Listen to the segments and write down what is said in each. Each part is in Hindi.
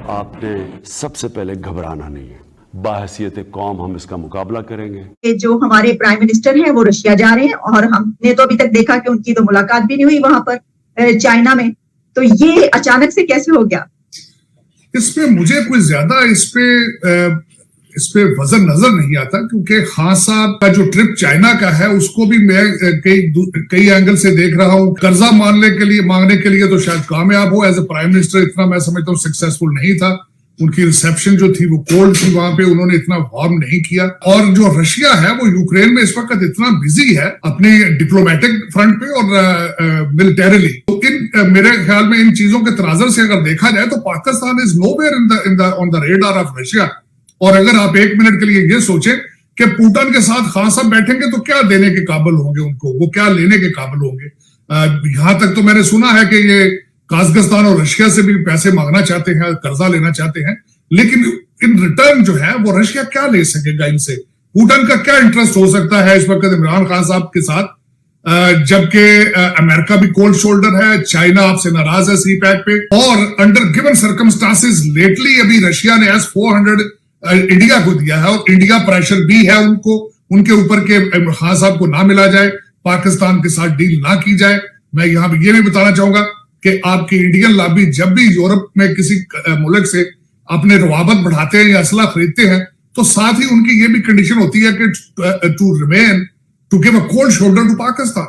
आपने सबसे पहले घबराना नहीं है। बाहसियत कौम हम इसका मुकाबला करेंगे। जो हमारे प्राइम मिनिस्टर हैं वो रशिया जा रहे हैं और हमने तो अभी तक देखा कि उनकी तो मुलाकात भी नहीं हुई वहां पर चाइना में, तो ये अचानक से कैसे हो गया? इसमें मुझे कोई ज्यादा इस पे वजन नजर नहीं आता, क्योंकि खान साहब का जो ट्रिप चाइना का है उसको भी मैं कई एंगल से देख रहा हूँ। कर्जा मांगने के लिए तो शायद कामयाब हो। एज ए प्राइम मिनिस्टर इतना मैं समझता हूँ सक्सेसफुल नहीं था। उनकी रिसेप्शन जो थी वो कोल्ड थी, वहां पे उन्होंने इतना वार्म नहीं किया। और जो रशिया है वो यूक्रेन में इस वक्त इतना बिजी है अपने डिप्लोमेटिक फ्रंट पे और मिलिटरीली, तो मेरे ख्याल में इन चीजों के तराजर से अगर देखा जाए तो Pakistan is nowhere on the radar of Russia. और अगर आप एक मिनट के लिए ये सोचें कि पुतिन के साथ खान साहब बैठेंगे तो क्या देने के काबिल होंगे उनको, वो क्या लेने के काबिल होंगे। यहां तक तो मैंने सुना है कि ये काजाकिस्तान और रशिया से भी पैसे मांगना चाहते हैं, कर्जा लेना चाहते हैं, लेकिन इन रिटर्न जो है वो रशिया क्या ले सकेगा इनसे। पुतिन का क्या इंटरेस्ट हो सकता है इस वक्त इमरान खान साहब के साथ, जबकि अमेरिका भी कोल्ड शोल्डर है, चाइना आपसे नाराज है सी पैक पे, और अंडर गिवन सर्कमस्टांसेस लेटली अभी रशिया ने S-400 इंडिया को दिया है और इंडिया प्रेशर भी है उनके ऊपर के खान साहब को ना मिला जाए, पाकिस्तान के साथ डील ना की जाए। मैं यहां पर यह भी बताना चाहूंगा कि आपकी इंडियन लॉबी जब भी यूरोप में किसी मुल्क से अपने रवाबत बढ़ाते हैं या असला खरीदते हैं तो साथ ही उनकी ये भी कंडीशन होती है कि to give a cold shoulder to Pakistan,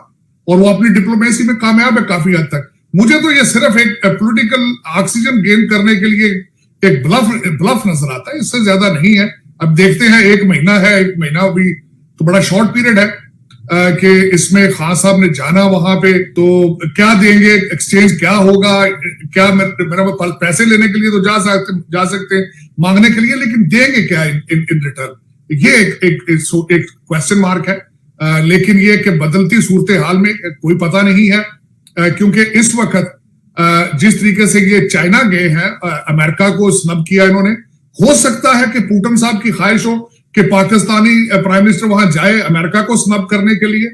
और वो अपनी डिप्लोमेसी में कामयाब है काफी हद तक। मुझे तो ये सिर्फ एक पॉलिटिकल ऑक्सीजन गेन करने के लिए एक ब्लफ नजर आता है, इससे ज्यादा नहीं है। अब देखते हैं, एक महीना भी तो बड़ा शॉर्ट पीरियड है कि इसमें खान साहब ने जाना वहां पे, तो क्या देंगे, एक्सचेंज क्या होगा, क्या मेरा पैसे लेने के लिए तो जा सकते हैं मांगने के लिए, लेकिन देंगे क्या इन रिटर्न, ये एक क्वेश्चन मार्क है। लेकिन ये कि बदलती सूरत हाल में कोई पता नहीं है, क्योंकि इस वक्त जिस तरीके से ये चाइना गए हैं, अमेरिका को स्नब किया इन्होंने, हो सकता है कि पुतिन साहब की ख्वाहिश हो कि पाकिस्तानी प्राइम मिनिस्टर वहां जाए अमेरिका को स्नब करने के लिए।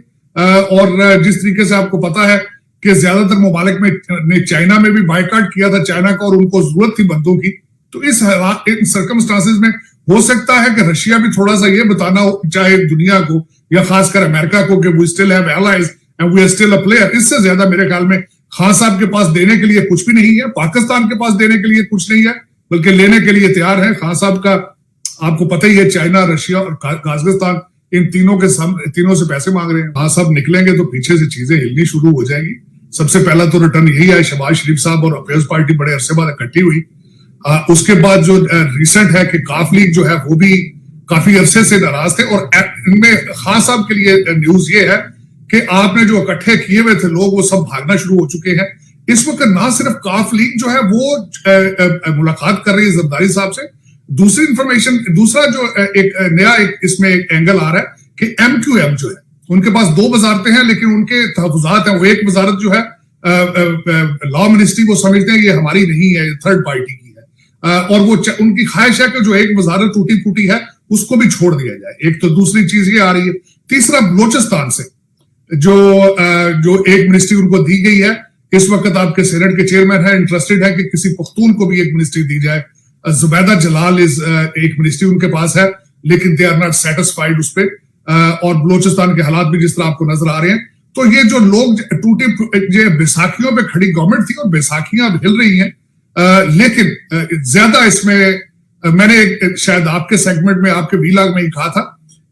और जिस तरीके से आपको पता है कि ज्यादातर ममालिक ने चाइना में भी बायकॉट किया था चाइना का, और उनको जरूरत थी बंदों की, तो इन सर्कमस्टांसेस में हो सकता है कि रशिया भी थोड़ा सा ये बताना चाहे दुनिया को या खासकर अमेरिका को कि we still have allies and we are still a player. इससे ज्यादा मेरे ख्याल में खान साहब के पास देने के लिए कुछ भी नहीं है, पाकिस्तान के पास देने के लिए कुछ नहीं है, बल्कि लेने के लिए तैयार है। खान साहब का आपको पता ही है, चाइना, रशिया और काजाकिस्तान इन तीनों से पैसे मांग रहे हैं। खान साहब निकलेंगे तो पीछे से चीजें हिलनी शुरू हो जाएगी। सबसे पहला तो रिटर्न यही है, शहबाज शरीफ साहब और अफेयर्स पार्टी बड़े अरसे बाद इकट्ठी हुई। उसके बाद जो रिसेंट है कि काफ लीग जो है वो भी काफी अरसे से नाराज थे, और इनमें खान साहब के लिए न्यूज ये है कि आपने जो इकट्ठे किए हुए थे लोग वो सब भागना शुरू हो चुके हैं। इस वक्त ना सिर्फ काफ लीग जो है वो मुलाकात कर रही है जरदारी साहब से, दूसरा जो एक इसमें एक एंगल आ रहा है कि MQM जो है उनके पास 2 वजारतें हैं, लेकिन उनके तहफुजात हैं। वो एक वजारत जो है लॉ मिनिस्ट्री, वो समझते हैं ये हमारी नहीं है, थर्ड पार्टी की है, और वो उनकी ख्वाहिश है कि जो एक वजारत टूटी फूटी है उसको भी छोड़ दिया जाए। एक तो दूसरी चीज ये आ रही है। तीसरा, बलोचिस्तान से जो एक मिनिस्ट्री उनको दी गई है, इस वक्त आपके सेनेट के चेयरमैन है, इंटरेस्टेड है कि किसी पख्तून को भी एक मिनिस्ट्री दी जाए। जुबैदा जलाल एक मिनिस्ट्री उनके पास है, लेकिन दे आर नॉट सेटिस्फाइड उस पर। और बलोचिस्तान के हालात भी जिस तरह आपको नजर आ रहे हैं, तो ये जो लोग टूटे बैसाखियों पे खड़ी गवर्नमेंट थी और बैसाखियां अब हिल रही हैं, लेकिन ज्यादा इसमें मैंने शायद आपके सेगमेंट में, आपके वीलॉग में ही कहा था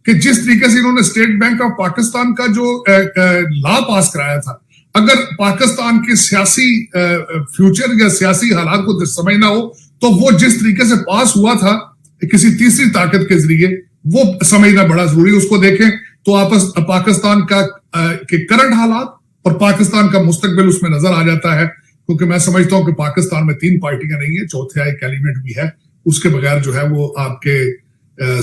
कि जिस तरीके से इन्होंने स्टेट बैंक ऑफ पाकिस्तान का जो लॉ पास कराया था, अगर पाकिस्तान के सियासी फ्यूचर या सियासी हालात को समझना हो तो वो जिस तरीके से पास हुआ था किसी तीसरी ताकत के जरिए, वो समझना बड़ा जरूरी। उसको देखें तो पाकिस्तान के करंट हालात और पाकिस्तान का मुस्तकबिल उसमें नजर आ जाता है, क्योंकि मैं समझता हूं कि पाकिस्तान में 3 पार्टियां नहीं है, चौथा एक एलिमेंट भी है। उसके बगैर जो है वो आपके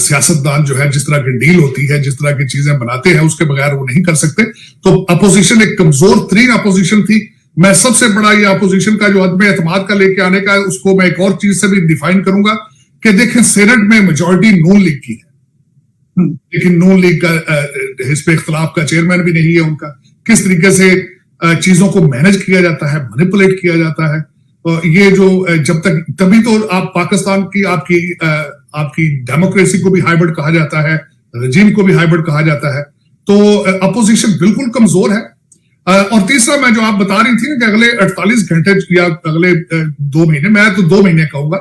सियासतदान जो है जिस तरह की डील होती है, जिस तरह की चीजें बनाते हैं, उसके बगैर वो नहीं कर सकते। तो अपोजिशन एक कमजोर तरीन अपोजिशन थी। मैं सबसे बड़ा ये अपोजिशन का जो अदम एतमाद का लेके आने का है, उसको मैं एक और चीज से भी डिफाइन करूंगा कि देखें, सेनेट में मेजॉरिटी नून लीग की है, लेकिन नून लीग का हिस्ब इख्तिलाफ का चेयरमैन भी नहीं है उनका। किस तरीके से चीजों को मैनेज किया जाता है, मैनिपुलेट किया जाता है, ये जो जब तक, तभी तो आप पाकिस्तान की आपकी डेमोक्रेसी को भी हाइब्रिड कहा जाता है, रजीम को भी हाइब्रिड कहा जाता है। तो अपोजिशन बिल्कुल कमजोर है। और तीसरा, मैं जो आप बता रही थी कि अगले 48 घंटे या अगले 2 महीने, मैं तो 2 महीने कहूंगा,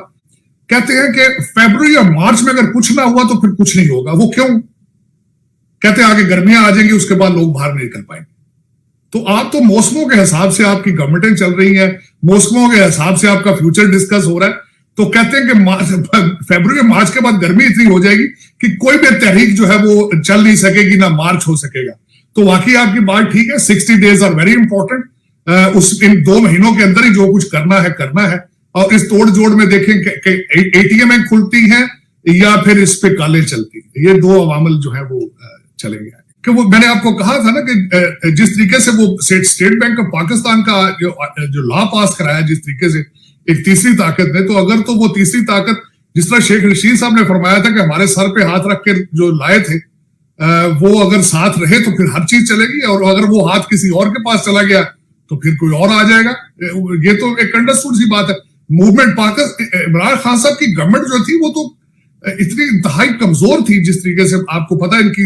कहते हैं कि फरवरी या मार्च में अगर कुछ ना हुआ तो फिर कुछ नहीं होगा। वो क्यों? कहते हैं आगे गर्मियां आ जाएंगी, उसके बाद लोग बाहर नहीं निकल पाएंगे। तो आप तो मौसमों के हिसाब से आपकी गवर्नमेंटें चल रही है, मौसमों के हिसाब से आपका फ्यूचर डिस्कस हो रहा है। तो कहते हैं कि फरवरी मार्च के बाद गर्मी इतनी हो जाएगी कि कोई भी तहरीक जो है वो चल नहीं सकेगी, ना मार्च हो सकेगा। तो वाकई आपकी बात ठीक है, 60 डेज आर वेरी इंपॉर्टेंट। इन 2 महीनों के अंदर ही जो कुछ करना है। और इस तोड़ जोड़ में देखें कि एटीएम खुलती हैं या फिर इस पे काले चलती है। ये 2 अवामल जो है वो चलेंगे। कि वो मैंने आपको कहा था ना कि जिस तरीके से वो स्टेट बैंक ऑफ पाकिस्तान का जो लॉ पास कराया, जिस तरीके से एक तीसरी ताकत ने, तो अगर तो वो तीसरी ताकत जिस तरह शेख रशीद साहब ने फरमाया था कि हमारे सर पे हाथ रख के जो लाए थे, वो अगर साथ रहे तो फिर हर चीज चलेगी, और अगर वो हाथ किसी और के पास चला गया तो फिर कोई और आ जाएगा। ये तो एक अंडरस्टूड सी बात है। मूवमेंट पाकिस्तान, इमरान खान साहब की गवर्नमेंट जो थी वो तो इतनी इंतहाई कमजोर थी, जिस तरीके से आपको पता है इनकी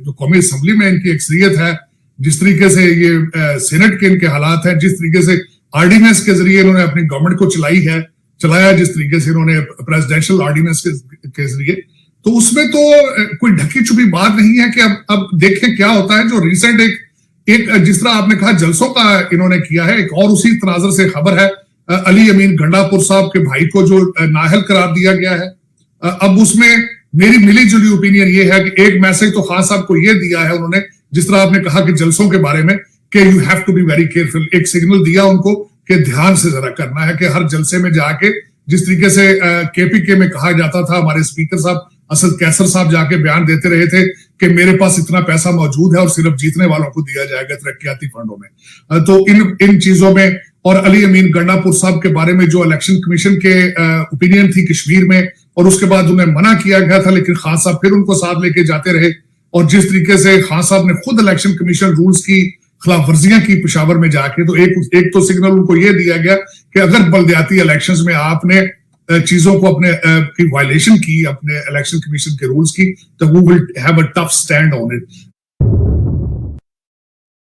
जो कौमी असम्बली में इनकी अक्सरियत है, जिस तरीके से ये सेनेट के इनके हालात हैं, जिस तरीके से ऑर्डिनेंस के जरिए इन्होंने अपनी गवर्नमेंट को चलाया, जिस तरीके से इन्होंने प्रेसिडेंशियल ऑर्डिनेंस के जरिए, तो उसमें तो कोई ढकी छुपी बात नहीं है कि अब देखें क्या होता है। जो रिसेंट एक जिस तरह आपने कहा जलसों का इन्होंने किया है, एक और उसी तनाजर से खबर है, अली अमीन गंडापुर साहब के भाई को जो नाअहल करार दिया गया है। अब उसमें मेरी मिली जुली ओपिनियन ये है कि एक मैसेज तो खान साहब को ये दिया है उन्होंने, जिस तरह आपने कहा कि जलसों के बारे में कि you have to be very careful, एक सिग्नल दिया उनको कि ध्यान से जरा करना है, कि हर जलसे में जाके जिस तरीके से केपीके में कहा जाता था, हमारे स्पीकर साहब असद कैसर साहब जाके बयान देते रहे थे कि मेरे पास इतना पैसा मौजूद है और सिर्फ जीतने वालों को दिया जाएगा तरक्याती फंडों में। तो इन चीजों में, और अली अमीन गंडापुर साहब के बारे में जो इलेक्शन कमीशन के ओपिनियन थी कश्मीर में, और उसके बाद उन्हें मना किया गया था, लेकिन खान साहब फिर उनको साथ लेके जाते रहे। और जिस तरीके से खान साहब ने खुद इलेक्शन कमीशन रूल्स की खिलाफ वर्जियां की पेशावर में जाके, तो एक तो सिग्नल उनको ये दिया गया कि अगर बलदियाती इलेक्शंस में आपने चीजों को अपने की वायलेशन की, अपने इलेक्शन कमीशन के रूल्स की, तो we will have a tough stand on it.